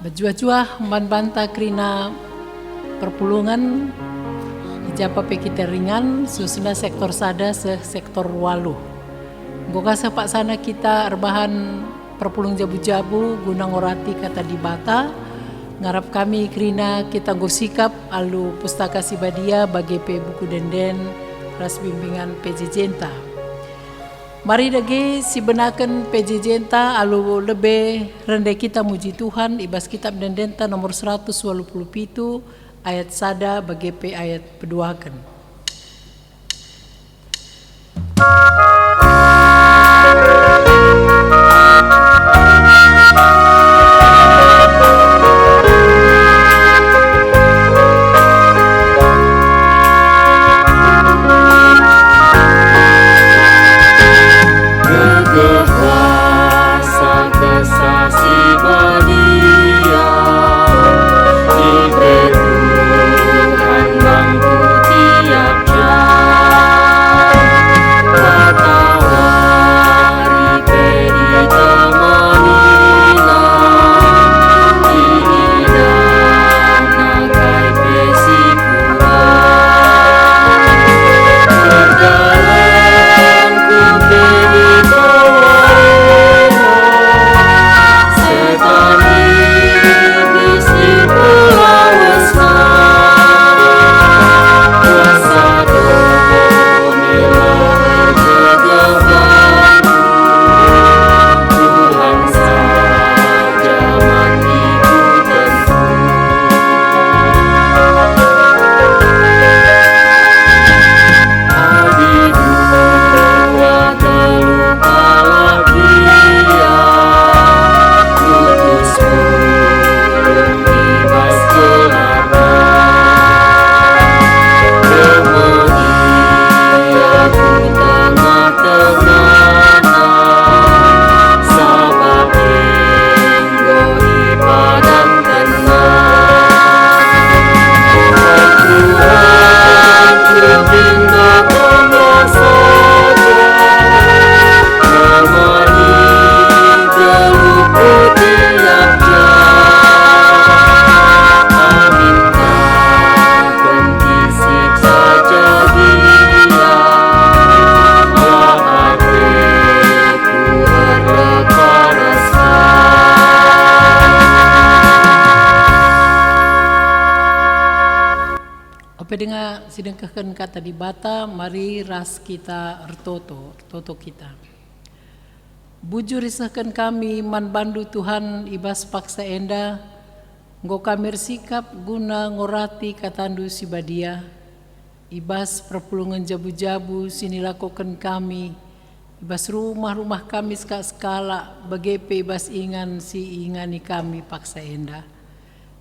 Bajua-jua banta krina perpulungan ijapa pekita ringan susuna sektor sada se sektor walu. Goka sepak sana kita rebahan perpulung jabu-jabu guna ngorati kata di bata. Ngarap kami krina kita gosikap alu pustaka sibadia bagi pe buku denden ras bimbingan PJ Jenta. Mari dagi si benakan PJ Jenta alu lebih rendah kita muji Tuhan ibas kitab dendenta nomor 127 ayat sada bagi pe ayat peduakan. Dengar sidengkahkan kata di bata, mari ras kita ertoto kita. Bujur risahkan kami man bandu Tuhan ibas paksa enda, nggo kami sikap guna ngorati katandu si badia, ibas perpulungan jabu-jabu sini lakukan kami, ibas rumah-rumah kami skala bagepe ibas ingan si ingani kami paksa enda.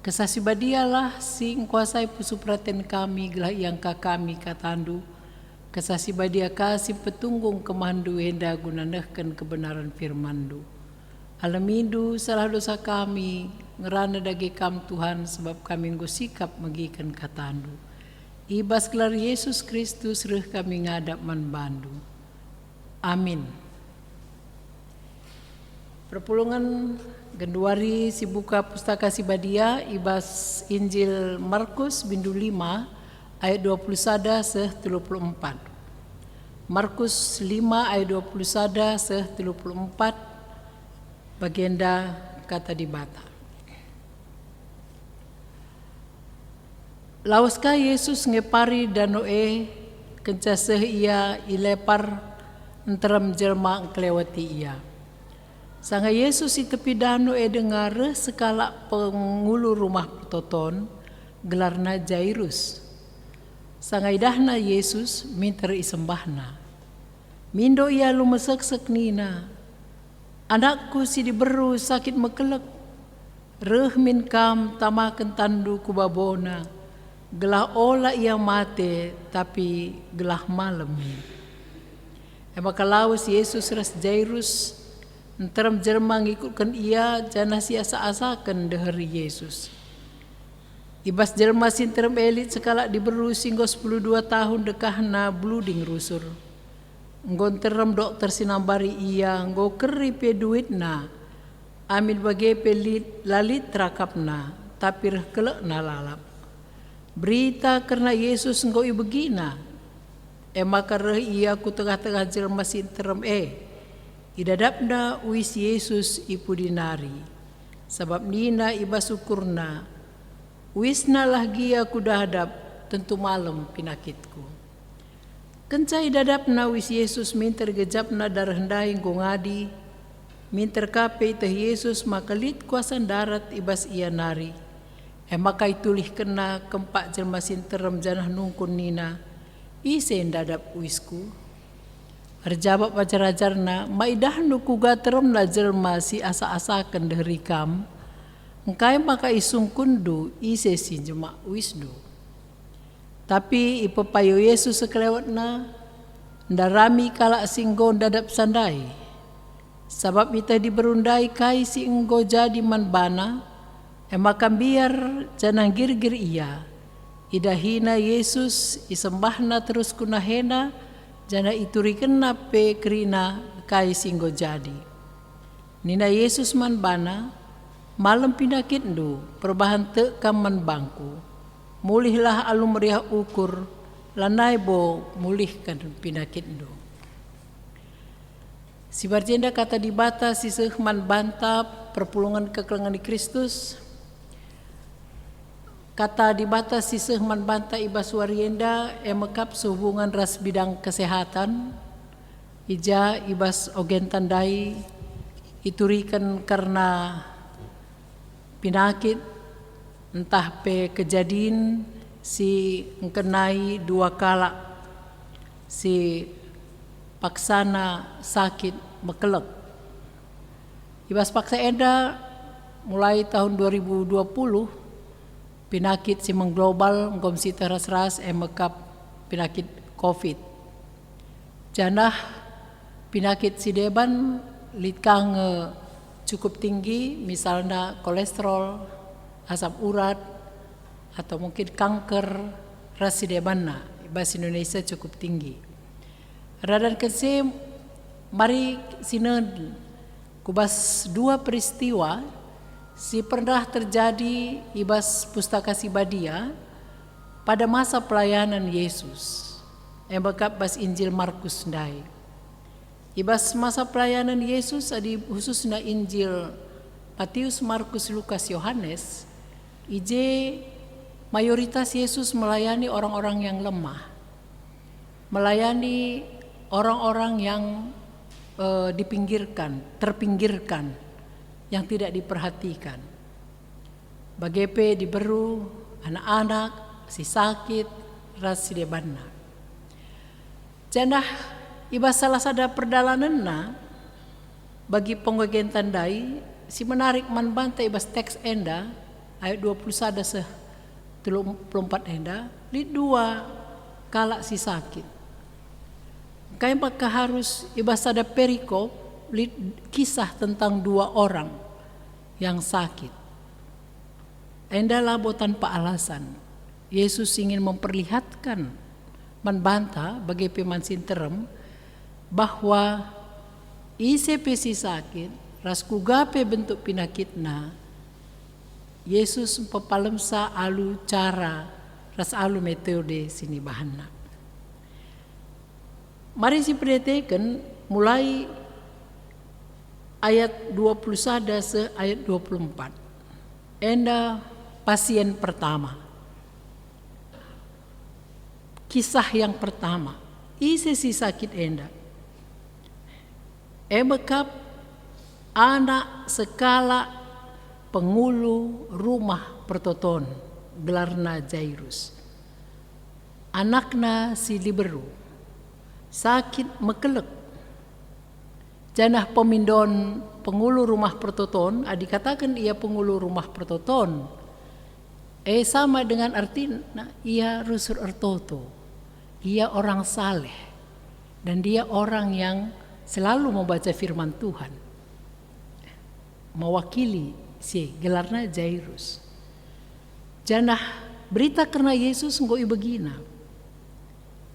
Kesasi badialah si kuasai pusupraten kami gelah yang kami katandu. Kesasi badia kasih petunggung kemandu enda gunanehkan kebenaran firmandu. Alamindu salah dosa kami ngerana dagi kam Tuhan sebab kami ngusikap magikan katandu. Ibas gelar Yesus Kristus reh kami ngadap manbandu. Amin. Perpulungan Genduari si buka pustaka si badia ibas Injil Markus bindu 5 ayat 21 seh 34. Markus 5 ayat 21 seh 34 bagenda kata di bata. Lawaska Yesus ngepari danoe kenca seh ia ilepar enteram jelma kelewati ia. Sanga Yesus itu pidano dengar sekala pengulu rumah toton gelarna Jairus. Sanga idahna Yesus minter isembahna. Mindo ia lumesek-sek nina. Anakku si diberu sakit mekelek. Reh min kam tamaken tandu kubabona. Gelah ola ia mate tapi gelah malemi. Maka lawas Yesus ras Jairus enteram jerman ngikutkan ia jana si asa-asakan deheri Yesus. Ibas jelma sinterem elit sekala diberu singgo 12 tahun dekahna blooding rusur. Nggon terem dokter sinambari iya nggo keri pe duitna. Amin bage lalit rakapna, tapi kelek na lalap. Berita karena Yesus engkau ibegina. Maka ia ku tengah-tengah jelma sinterem idadapna wis Yesus ipu dinari. Sebab nina iba syukurna. Wisna lagi aku dahadap tentu malam pinakitku. Kencai dadapna wis Yesus minter gejapna darah hendai ngadi. Minter kape teh Yesus makalit kuasan darat ibas ia nari. Maka itulih kena kempak jelma sinterem janah nungkun nina. Ise dadap wisku. Arjabab ajar-ajarna maidah nuku gaterem na jelma si asa-asaken derikam. Engkai maka isung kundu ise si jema wisdu. Tapi ipepayo Yesus sekelewatna ndarami kala singgon dadap sandai. Sabab ita diberundai kai si enggo jadi manbana. Maka biar janang gir-gir ia. Idahina Yesus isembahna terus kunahena. Jana ituriken nape kerina kai singgo jadi. Nina Yesus manbana. Malam pinakit ndu perbahan te kaman bangku. Mulihlah alum meriah ukur. Lanai bo mulihkan pinakit ndu. Si barjenda kata dibata si sehman bantap perpulungan kekelengan di Kristus. Kata dibata si sehman banta ibas warienda emekap sehubungan ras bidang kesehatan. Ija ibas ogen tandai iturikan karena pinakit entah pe kejadian si ngkenai dua kala si paksana sakit mekelek. Ibas paksa enda mulai tahun 2020 pinakit si mengglobal ngom si teras-ras emekap pinakit COVID. Janah pinakit si deban litkang cukup tinggi misalnya kolesterol, asam urat atau mungkin kanker ras si debanna ibas Indonesia cukup tinggi. Radan kese mari sineun kubas dua peristiwa si pernah terjadi ibas pustaka Sibadia pada masa pelayanan Yesus. Embekap bas Injil Markus ndai. Ibas masa pelayanan Yesus adi khususna Injil Matius, Markus, Lukas, Yohanes. Ije mayoritas Yesus melayani orang-orang yang lemah. Melayani orang-orang yang terpinggirkan, yang tidak diperhatikan. Bagepe diberu, anak-anak, si sakit, ras si debanna. Janah ibas salah sada perdalananna bagi penggogen tandai si menarik manbanta ibas teks enda ayat 21 seh 34 enda li dua kala si sakit. Kaya maka harus ibas ada perikop kisah tentang dua orang yang sakit. Endalah tanpa alasan. Yesus ingin memperlihatkan membantah bagi peman sinterem bahwa ise pesi sakit ras kugape bentuk pinakitna. Yesus pepalemsa alu cara ras alu metode sini bahanna. Mari si perhatikan mulai ayat 21 se ayat 24. Enda pasien pertama. Kisah yang pertama. Isi si sakit enda. Emekap anak sekala pengulu rumah pertoton gelarna Jairus. Anakna si liberu. Sakit mekelek. Janah pemindon pengulu rumah pertoton, dikatakan ia pengulu rumah pertoton. Sama dengan artinya ia rusur ertoto. Ia orang saleh dan dia orang yang selalu membaca firman Tuhan. Mewakili si gelarna Jairus. Janah berita karena Yesus ngoi begina.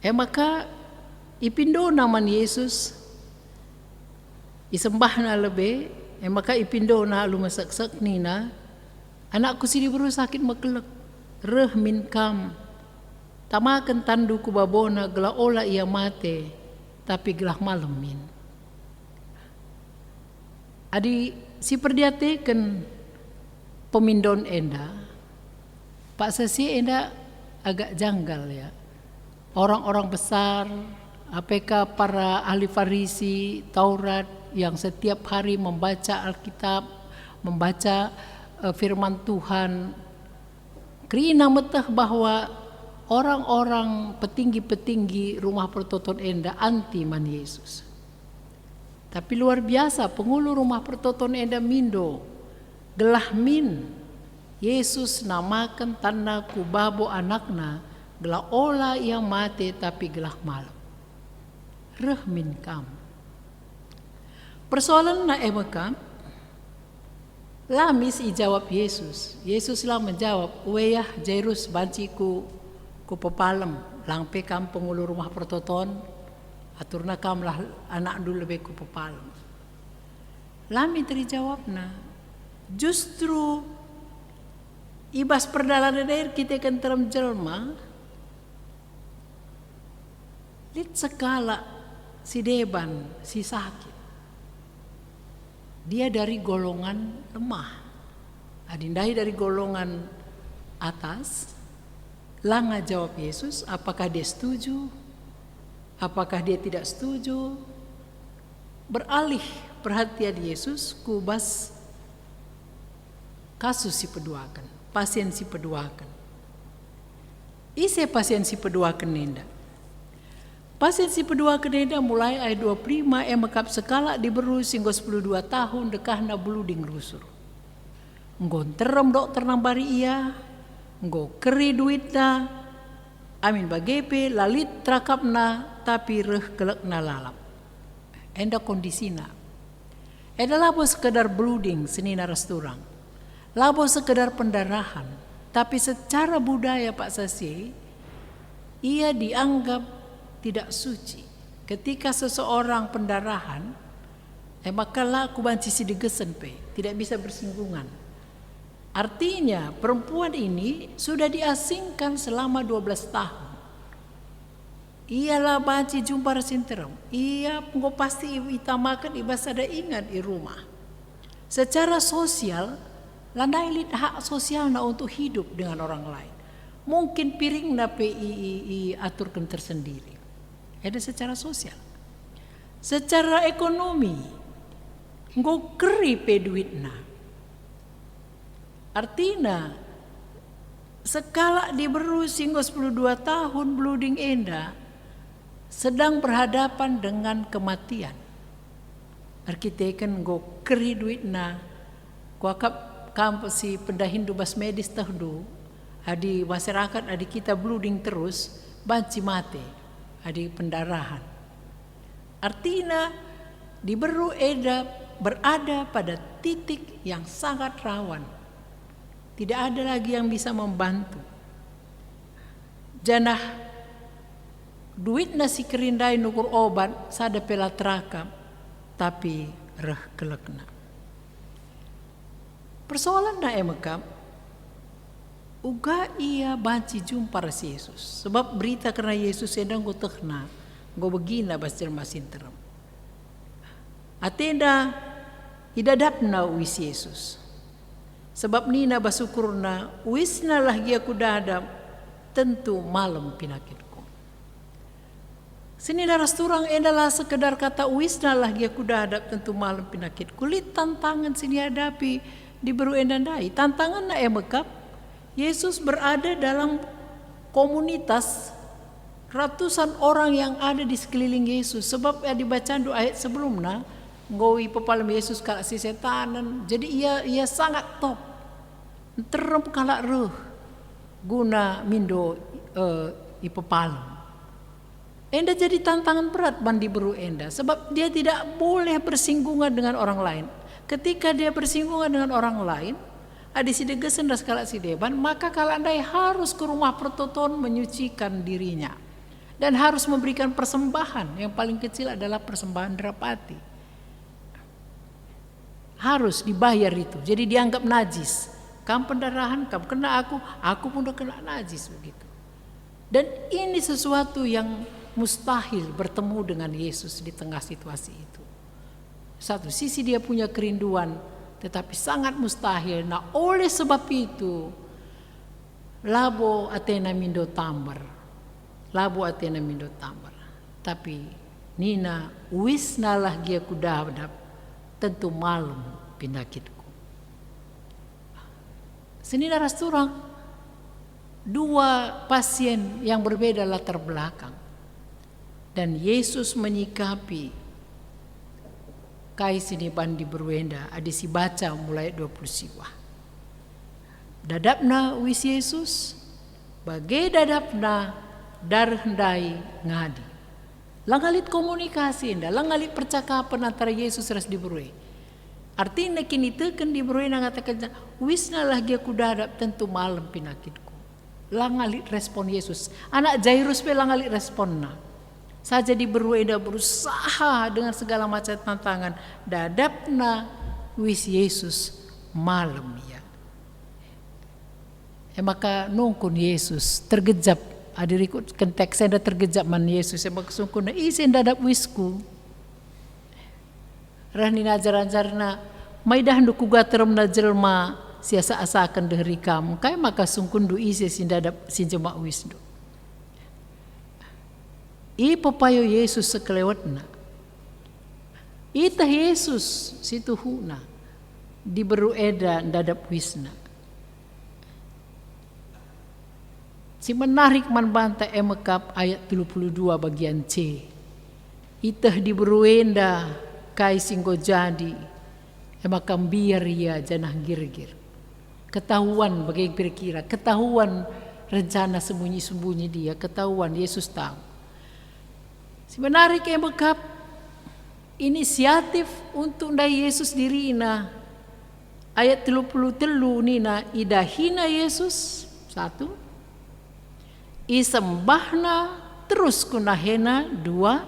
Maka ipindo naman Yesus isembahna lebe maka ipindo na lumasaksak nina, anakku sini baru sakit makelek, reh min kam, tamakan tandu ku babona gelah ola ia mate, tapi gelah malam min. Adi si perdiateken pemindon enda, Pak Sesi enda agak janggal ya. Orang-orang besar, APK para ahli Farisi, Taurat yang setiap hari membaca Alkitab, membaca firman Tuhan, kerina metah bahwa orang-orang petinggi-petinggi rumah pertoton enda anti man Yesus. Tapi luar biasa pengulu rumah pertoton enda mindo, gelah min Yesus namakan tanah kubabo anakna, gelah ola yang mati tapi gelah malam. Reh min kam. Persoalan na emekam, lamis ijawab Yesus. Yesus lah menjawab, weyah Jairus banci ku pepalem, langpe kam pengulu rumah pertoton, aturna kam lah anak dulu lebih ku pepalem. Lami terijawabna, justru ibas perdalan daer kita kan terem jelma, lit sekala si deban, si sakit. Dia dari golongan lemah. Adindai dari golongan atas. Langa jawab Yesus, apakah dia setuju? Apakah dia tidak setuju? Beralih perhatian Yesus kubas kasus si peduakan, pasien si peduakan. Ise pasien si peduakan nenda. Pasien si pedua keneda mulai ayat 25 makap sekala diberu singgo 12 tahun dekahna bluding rusur. Nggon terem dokter nambari ia, nggo keri duitna, amin bagepe lalit trakapna tapi reh kelekna lalap. Enda kondisina. Eda labo sekedar bluding senina resturang. Labo sekedar pendarahan. Tapi secara budaya Pak Sasi, ia dianggap tidak suci. Ketika seseorang pendarahan, maka lah aku banci si digesen pe, tidak bisa bersinggungan. Artinya perempuan ini sudah diasingkan selama 12 tahun. Ialah banci jumpa resinterem. Ia nggak pasti itamakan ibas ada ingat di rumah. Secara sosial, landai lit hak sosial na untuk hidup dengan orang lain. Mungkin piring na pe aturkan tersendiri. Ada secara sosial, secara ekonomi, nggo keri pe duitna. Artinya, sekala diberu singgo 12 tahun bluding enda, sedang berhadapan dengan kematian. Arkiteken nggo keri duitna, kuakap kampus si pendahindu bas medis tahdu, adi masyarakat adi kita bluding terus, banci mate. Adi pendarahan. Artinya diberu eda berada pada titik yang sangat rawan. Tidak ada lagi yang bisa membantu. Janah duit nasi kerindai nukur obat sada pela terakam tapi reh kelekna. Persoalan na emekam uga ia banci jumpa ras Yesus. Sebab berita karena Yesus sedang go tekna, go begina bas jelma sinterem. Atenda idadapna wis Yesus. Sebab nina basukurna wisna lah gia kudadap tentu malam pinakitku. Sini daras turang endalah sekedar kata wisna lah gia kudadap tentu malam pinakit. Kulit tantangan sini hadapi diberu endandai. Tantangan na emekap Yesus berada dalam komunitas ratusan orang yang ada di sekeliling Yesus. Sebab ya dibaca doa ayat sebelumnya, ngowi pepalem Yesus kala si setanan. Jadi ia sangat top. Terem kala ruh guna mindo ipepalem. Enda jadi tantangan berat bandi beru enda. Sebab dia tidak boleh bersinggungan dengan orang lain. Ketika dia bersinggungan dengan orang lain, adi si degesen das kala si deban, maka kala andai harus ke rumah pertoton menyucikan dirinya dan harus memberikan persembahan. Yang paling kecil adalah persembahan derapati. Harus dibayar itu. Jadi dianggap najis. Kamu pendarahan, kamu kena aku pun udah kena najis begitu. Dan ini sesuatu yang mustahil bertemu dengan Yesus di tengah situasi itu. Satu sisi dia punya kerinduan, tetapi sangat mustahil. Nah, oleh sebab itu, labo Athena mindo tambar. Tapi Nina wisna lah gia kudadap, tentu malam penyakitku. Senina rasturang, dua pasien yang berbeda latar belakang. Dan Yesus menyikapi kai sini bandi berwenda, adisi baca mulai 20 siwah. Dadapna wis Yesus, bagai dadapna darhendai ngadi. Langalit komunikasi indah, langalit percakapan antara Yesus ras di berwe. Artinya kini teken di berwe ngatakan, wisna lagi aku dadap tentu malam penyakitku. Langalit respon Yesus. Anak Jairus pe langalit responna. Saja di berweda berusaha dengan segala macam tantangan. Dadapna wis Yesus malam ya. Maka nungkun Yesus tergejap. Adiriku kentek saya tergejap man Yesus. Maka sungkun isen dadap wisku. Rahni najar-najarna maidah nduku gaterem na jelma siasa asakan dehri kamu. Kaya maka sungkun du ise sin dadap sin jema wisdu. I papayo Yesus sekelewatna. Itah Yesus situhuna diberu eda dadap wisna. Si menarik man banta emekap ayat 32 bagian C. Itah diberu enda kai singgo jadi emakam biar ya janah gir-gir. Ketahuan bagai kira-kira, ketahuan rencana sembunyi-sembunyi dia, ketahuan Yesus tahu. Si menarik emekap inisiatif untuk ndai Yesus dirina. Ayat 33 nina idahina Yesus satu. Isembahna terus kunahena dua.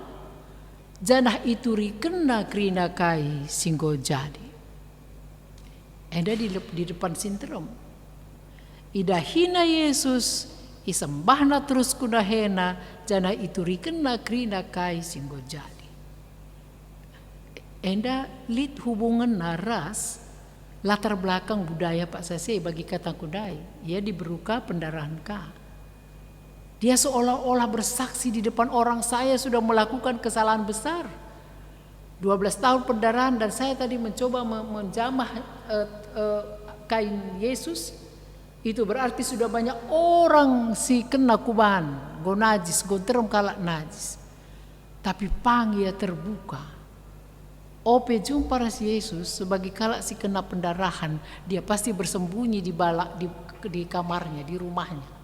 Janah itu rikena krina kai singgo jadi. Enda di depan sinterom. Idahina Yesus isembahna terus kunahena jana itu rikena krina kai singgo jadi. Enda lit hubungan naras latar belakang budaya Pak Sase bagi kata kudai. Ia diberuka pendarahan ka. Dia seolah-olah bersaksi di depan orang, saya sudah melakukan kesalahan besar. 12 tahun pendarahan dan saya tadi mencoba menjamah kain Yesus. Itu berarti sudah banyak orang si kena kuban, go najis, go terem kalak najis. Tapi pangia terbuka. Ope jumpa ras Yesus sebagai kalak si kena pendarahan, dia pasti bersembunyi di balak di kamarnya, di rumahnya.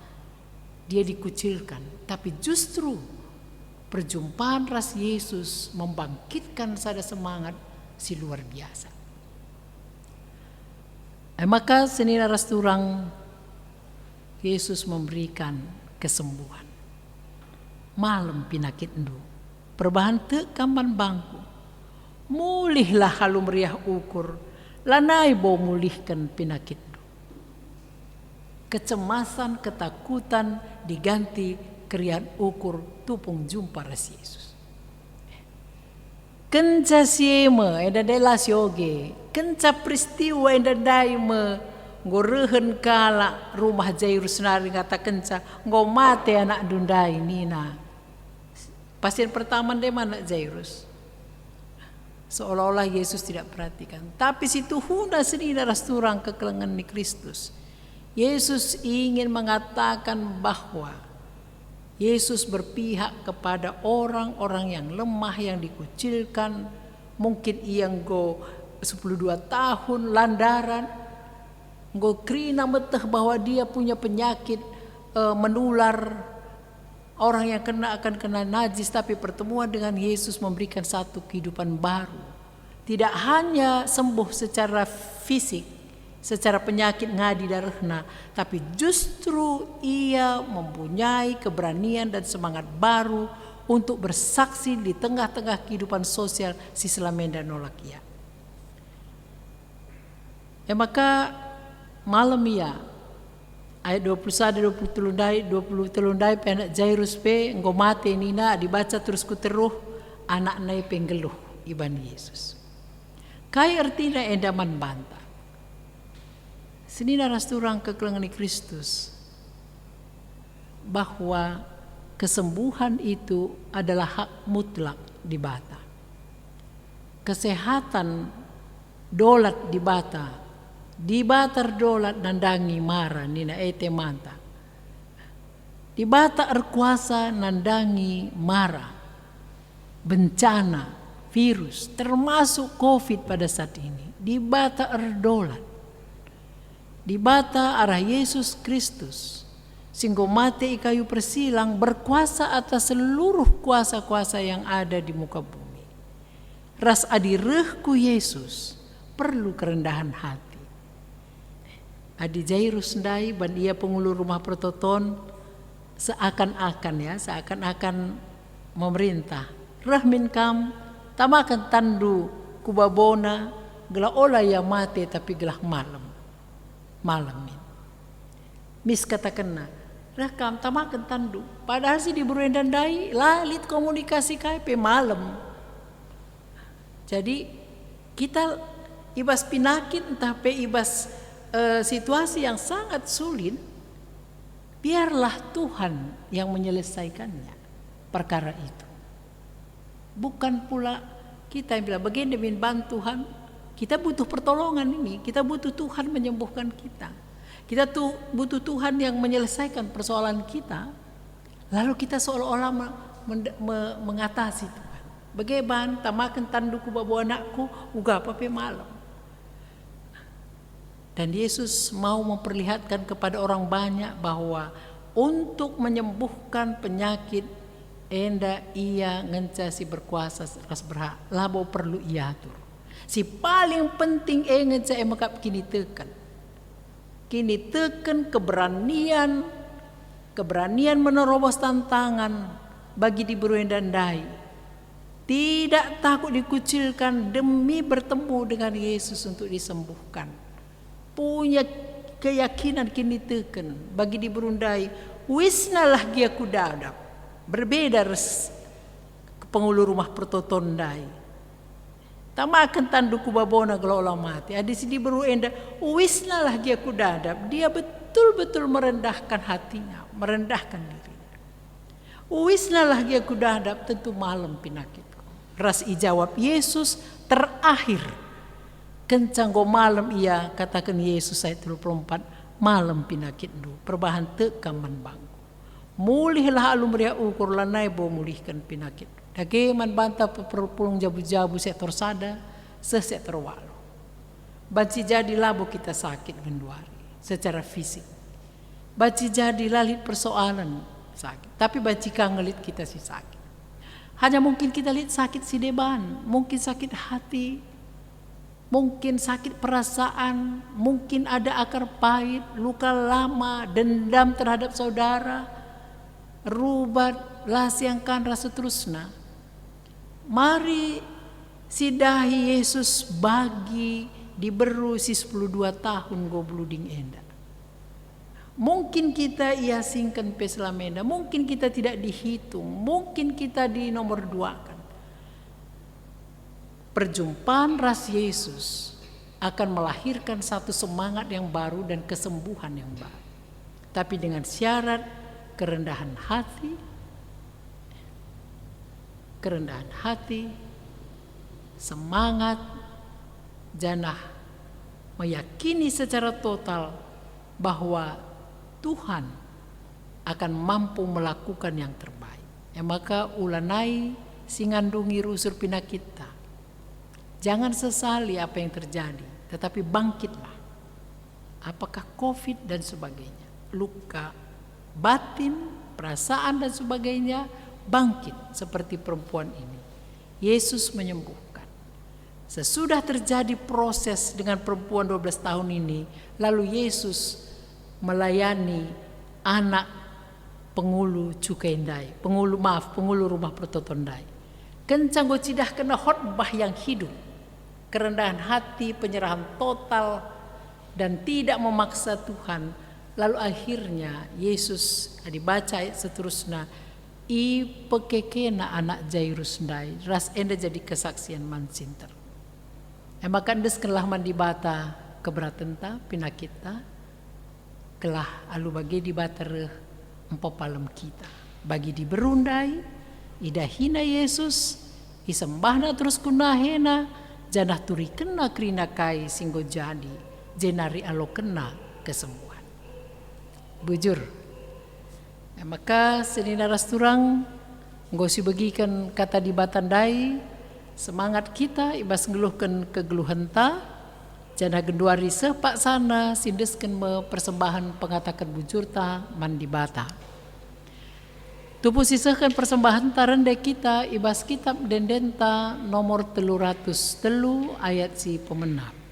Dia dikucilkan, tapi justru perjumpaan ras Yesus membangkitkan sada semangat si luar biasa. Maka senina ras turang Yesus memberikan kesembuhan. Malam penyakit endu, perbahan te kaman bangku. Mulihlah halu meriah ukur, lanai bo mulihkan penyakit. Kecemasan, ketakutan diganti kerian ukur tupung jumpa ras Yesus. Kenca siema eda dela sioge, kenca peristiwa eda daime ngorehen kala rumah Jairus nari ngata kenca ngo mate anak dundai nina. Pasien pertama dia mana Jairus. Seolah-olah Yesus tidak perhatikan. Tapi situ huna senina ras turang kekelengan ni Kristus. Yesus ingin mengatakan bahwa Yesus berpihak kepada orang-orang yang lemah, yang dikucilkan. Mungkin yang go 12 tahun landaran, go krina meteh bahwa dia punya penyakit menular. Orang yang akan kena najis, tapi pertemuan dengan Yesus memberikan satu kehidupan baru. Tidak hanya sembuh secara fisik, secara penyakit ngadi darahna, tapi justru ia mempunyai keberanian dan semangat baru untuk bersaksi di tengah-tengah kehidupan sosial si selamenda nolak ia. Maka malam ia ayat 21 20 telundai penak Jairus pe engko mate nina dibaca terus ku teruh anak nai penggeluh iban Yesus. Kai artinya endaman banta. Senina rasturang kekelengan Kristus bahwa kesembuhan itu adalah hak mutlak di bata. Kesehatan dolat di bata. Di batar dolat nandangi mara nina ete manta. Di bata erkuasa nandangi mara, bencana, virus, termasuk COVID pada saat ini. Di bata erdolat. Di bata arah Yesus Kristus. Singgo mate i kayu persilang berkuasa atas seluruh kuasa-kuasa yang ada di muka bumi. Ras adirehku Yesus perlu kerendahan hati. Adi Jairus ndai ban ia pengulu rumah pertoton seakan-akan memerintah. Rahmin kam tamakan tandu kubabona gelah ola ya mate tapi gelah malamin. Mis katakanna rakam tamakan tandu padahal si di Buruendan dai lalit komunikasi kai pe malam. Jadi kita ibas pinakit entah pe ibas situasi yang sangat sulit, biarlah Tuhan yang menyelesaikannya perkara itu. Bukan pula kita yang bilang begini demi bantu Tuhan, kita butuh pertolongan ini, kita butuh Tuhan menyembuhkan kita. Kita tuh butuh Tuhan yang menyelesaikan persoalan kita. Lalu kita seolah-olah mengatasi Tuhan. Bagaimana tamakan tanduku bawa anakku uga apa pe malam. Dan Yesus mau memperlihatkan kepada orang banyak bahwa untuk menyembuhkan penyakit enda ia ngencasi berkuasa ras berhak labo perlu ia atur. Si paling penting ngenca emakap kini tekan keberanian menerobos tantangan bagi di Buruendan dai. Tidak takut dikucilkan demi bertemu dengan Yesus untuk disembuhkan. Punya keyakinan kini teken bagi di Burundai wisnalah dia kudadap berbeda pengulu rumah pertoton dai tamakan tanduku babona gelola mati adi di Buruenda wisnalah dia kudadap dia betul-betul merendahkan hatinya merendahkan dirinya wisnalah dia kudadap tentu malam pinakitku ras ijawab Yesus terakhir kencang go malam ia katakan Yesus ayat 34 malam pinakit du perbahan tekaman bangku mulihlah alumria ukur lanai bo mulihkan pinakit dageman bantah perpulung jabu-jabu sektor sada sesektor walu baci jadi labo kita sakit menduari secara fisik baci jadi lalit persoalan sakit tapi baci kangelit kita si sakit hanya mungkin kita lihat sakit si deban mungkin sakit hati mungkin sakit perasaan, mungkin ada akar pahit, luka lama, dendam terhadap saudara, rubat, lasiangkan rasa terusna. Mari sidahi Yesus bagi diberu si 12 tahun gobluding enda. Mungkin kita ia singkan peslamenda, mungkin kita tidak dihitung, mungkin kita di nomor 2 kan. Perjumpaan ras Yesus akan melahirkan satu semangat yang baru dan kesembuhan yang baru. Tapi dengan syarat kerendahan hati, semangat, janah meyakini secara total bahwa Tuhan akan mampu melakukan yang terbaik. Ya maka ulanai singandungi rusur pinakita. Jangan sesali apa yang terjadi, tetapi bangkitlah. Apakah COVID dan sebagainya, luka batin, perasaan dan sebagainya, bangkit seperti perempuan ini. Yesus menyembuhkan. Sesudah terjadi proses dengan perempuan 12 tahun ini, lalu Yesus melayani anak pengulu cukaindai, pengulu rumah pertotondai. Kencang gocidah kena khotbah yang hidup. Kerendahan hati, penyerahan total, dan tidak memaksa Tuhan. Lalu akhirnya Yesus dibaca ayat seterusnya, i pekekena anak Jairus ndai, ras enda jadi kesaksian man sinter. Maka endes kelah mandi bata keberatan ta pinakit ta, kelah alu bagi di bata empo palem kita. Bagi di berundai, idahina Yesus, isembahna terus kunahena, janah turi kena krina kai singgo jadi, jenari alo kena kesembuhan. Bujur. Maka senina rasturang ngosi bagikan kata di batandai semangat kita ibas ngeluhkan kegeluhan ta jana genduari sepak sana sindeskan me persembahan pengatakan bujur ta mandi bata. Tupu sisahkan persembahan ta rendai kita ibas kitab dendenta nomor 303 ayat si pemenang.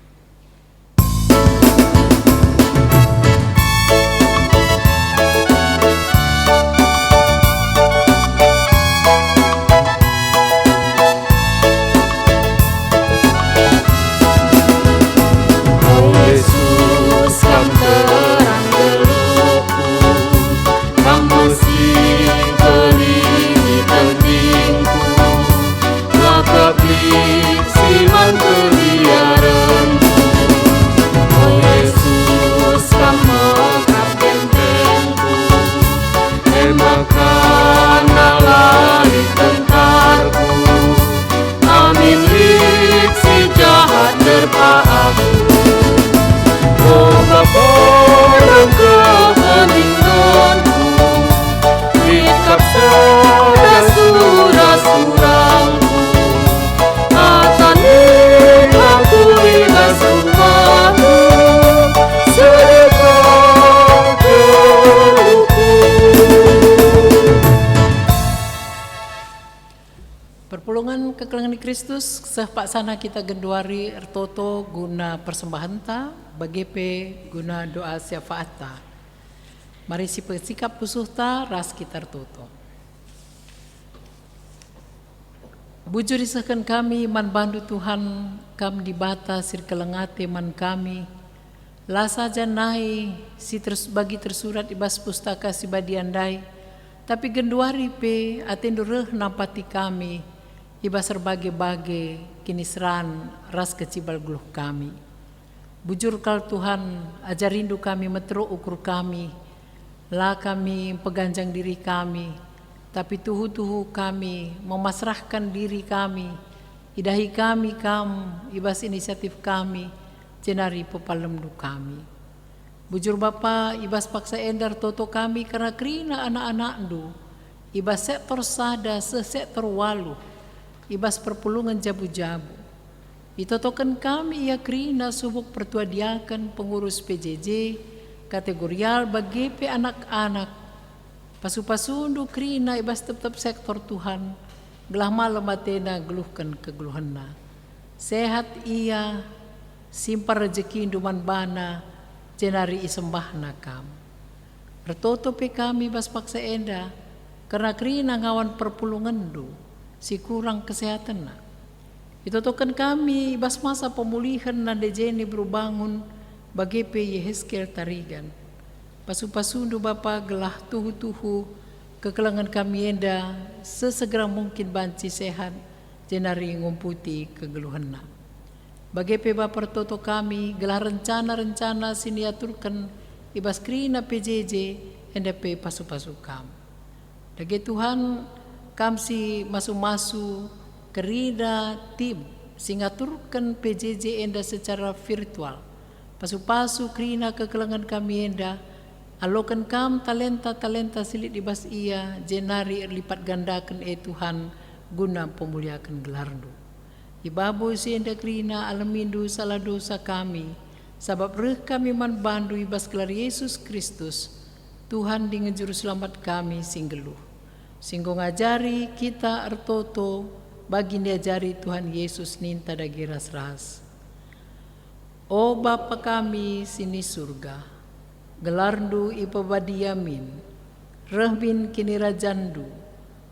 Perpulungan kekelangan Kristus sepak sana kita genduari ertoto guna persembahan ta bagepe guna doa syafaat ta. Mari si sikap pusuh ta ras kita ertoto. Bujur disahkan kami man bandu Tuhan kam di bata sir kelengate man kami. Lasa janai si terus bagi tersurat ibas pustaka si badiandai. Tapi genduari pe atendureh nampati kami. Iba serbage-bage kini seran ras kecibal guluh kami. Bujur kal Tuhan ajar rindu kami metro ukur kami. Lah kami peganjang diri kami. Tapi tuhu-tuhu kami memasrahkan diri kami. Idahi kami kam ibas inisiatif kami. Jenari pepalem du kami. Bujur Bapa ibas paksa endar toto kami karena kerina anak-anak du. Ibas sektor sada sesektor walu. Ibas perpulungan jabu-jabu. Itotokan kami ya krina subuk pertuadiakan pengurus PJJ kategorial bagi pe anak-anak. Pasu-pasundu krina ibas tetap sektor Tuhan. Gelah malam atena geluhkan kegeluhanna. Sehat ia simpar rezeki induman bana jenari isembahna kam. Bertoto pe kami bas paksa enda karena krina ngawan perpulungan du. Si kurang kesehatan na. Itu token kami bas masa pemulihan na dejeni berubangun bagi pe Yehezkiel tarigan. Pasu-pasundu Bapa gelah tuhu-tuhu kekelangan kami enda sesegera mungkin banci sehat jenari ngumputi kegeluhan na. Bagi pe Bapa toto kami gelah rencana-rencana siniaturkan ibas krina PJJ enda pe pasu-pasu kam. Dagi Tuhan kamsi masu-masu kerida tim singaturkan PJJ enda secara virtual. Pasu-pasu kerina kekelangan kami enda alokan kam talenta-talenta silit dibas ia jenari lipat gandakan Tuhan guna pemuliakan gelardu. Ibabu si enda kerina alamindu salah dosa kami sabab reh kami man bandu ibas gelar Yesus Kristus Tuhan dengan juru selamat kami singgeluh. Singgo ngajari kita ertoto bagi diajari Tuhan Yesus ninta dagi ras-ras. O Bapa kami sini surga, gelardu ipabadiamin, rehmin kini rajandu,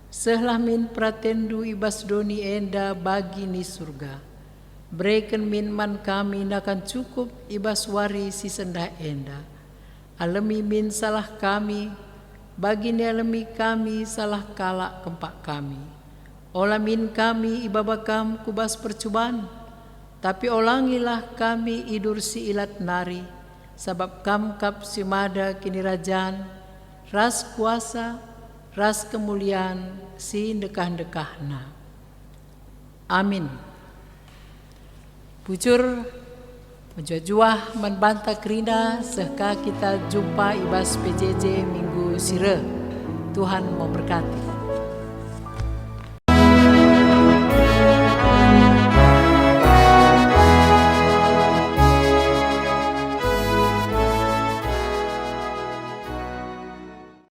sehlahmin pratendu ibas doni enda bagi ni surga. Breken min man kami nakan cukup ibas wari si sendah enda. Alemi min salah kami, bagi ni alemi kami salah kalak kempak kami. Ola min kami ibabakam kubas percubaan, tapi olangilah kami idur si ilat nari, sabab kam kap si mada kini rajaan, ras kuasa, ras kemuliaan si dekah-dekahna. Amin. Bujur menjuah-juah membantah kerina sehka kita jumpa ibas PJJ minggu sire. Tuhan memberkati.